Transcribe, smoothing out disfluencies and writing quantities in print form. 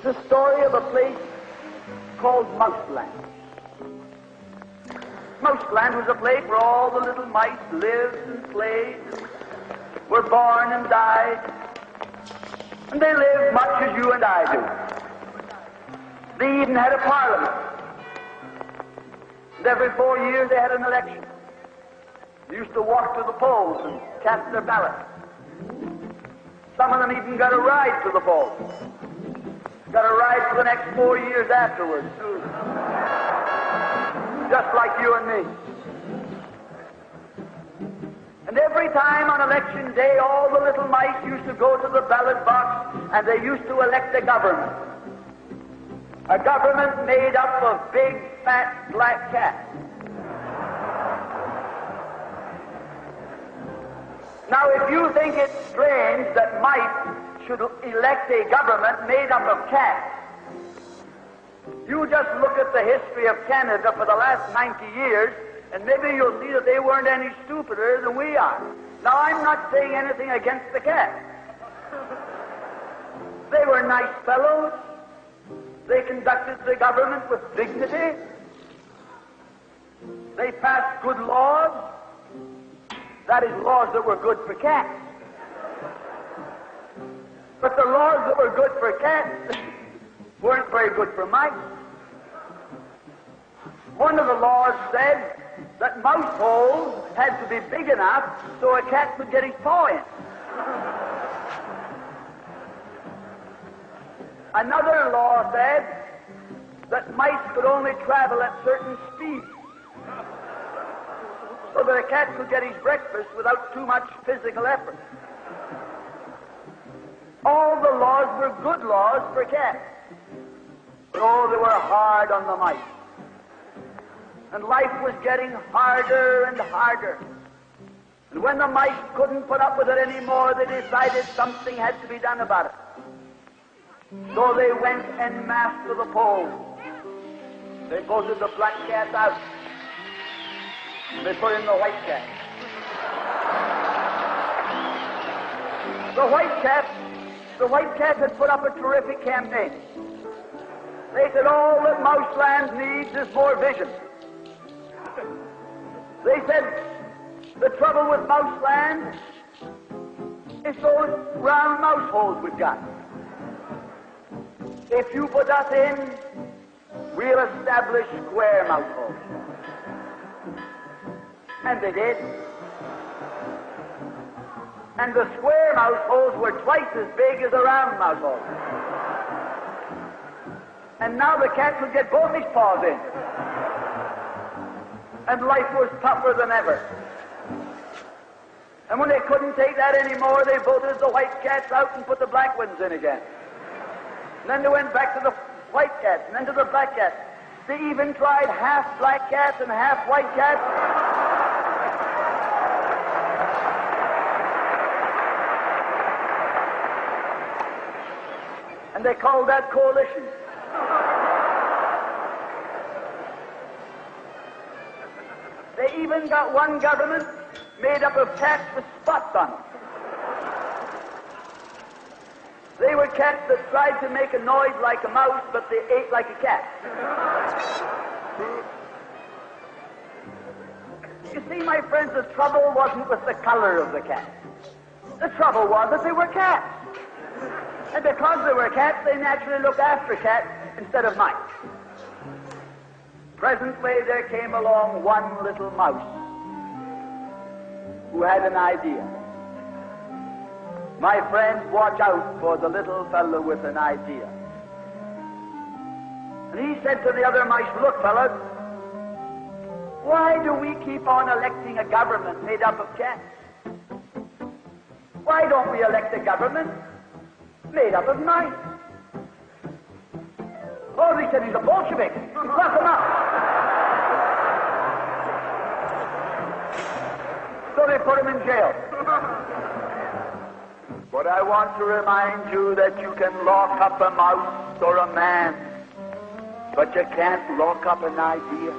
It's a story of a place called Mouseland. Mouseland was a place where all the little mice lived and played, and were born and died, and they lived much as you and I do. They even had a parliament. And every 4 years they had an election. They used to walk to the polls and cast their ballots. Some of them even got a ride to the polls. Got a ride for the next 4 years afterwards, too. Just like you and me. And every time on election day, all the little mice used to go to the ballot box and they used to elect a government. A government made up of big, fat, black cats. Now, if you think it's strange that mice should elect a government made up of cats, you just look at the history of Canada for the last 90 years, and maybe you'll see that they weren't any stupider than we are. Now, I'm not saying anything against the cats. They were nice fellows. They conducted the government with dignity. They passed good laws. That is, laws that were good for cats. But the laws that were good for cats weren't very good for mice. One of the laws said that mouse holes had to be big enough so a cat could get his paw in. Another law said that mice could only travel at certain speeds, so that a cat could get his breakfast without too much physical effort. All the laws were good laws for cats. But oh, they were hard on the mice. And life was getting harder and harder. And when the mice couldn't put up with it anymore, they decided something had to be done about it. So they went en masse to the polls. They voted the black cat out. They put in the white cat. The white cat had put up a terrific campaign. They said all that Mouseland needs is more vision. They said the trouble with Mouseland is those round mouse holes we've got. If you put us in, we'll establish square mouse holes. And they did. And the square mouse holes were twice as big as the round mouse holes. And now the cat could get both his paws in. And life was tougher than ever. And when they couldn't take that anymore, they voted the white cats out and put the black ones in again. And then they went back to the white cats, and then to the black cats. They even tried half black cats and half white cats. And they called that coalition. They even got one government made up of cats with spots on them. They were cats that tried to make a noise like a mouse, but they ate like a cat. You see, my friends, the trouble wasn't with the color of the cat. The trouble was that they were cats. And because they were cats, they naturally looked after cats instead of mice. Presently, there came along one little mouse who had an idea. My friends, watch out for the little fellow with an idea. And he said to the other mice, look, fellas, why do we keep on electing a government made up of cats? Why don't we elect a government made up of mice? Oh, they said he's a Bolshevik. Lock him up. So they put him in jail. But I want to remind you that you can lock up a mouse or a man, but you can't lock up an idea.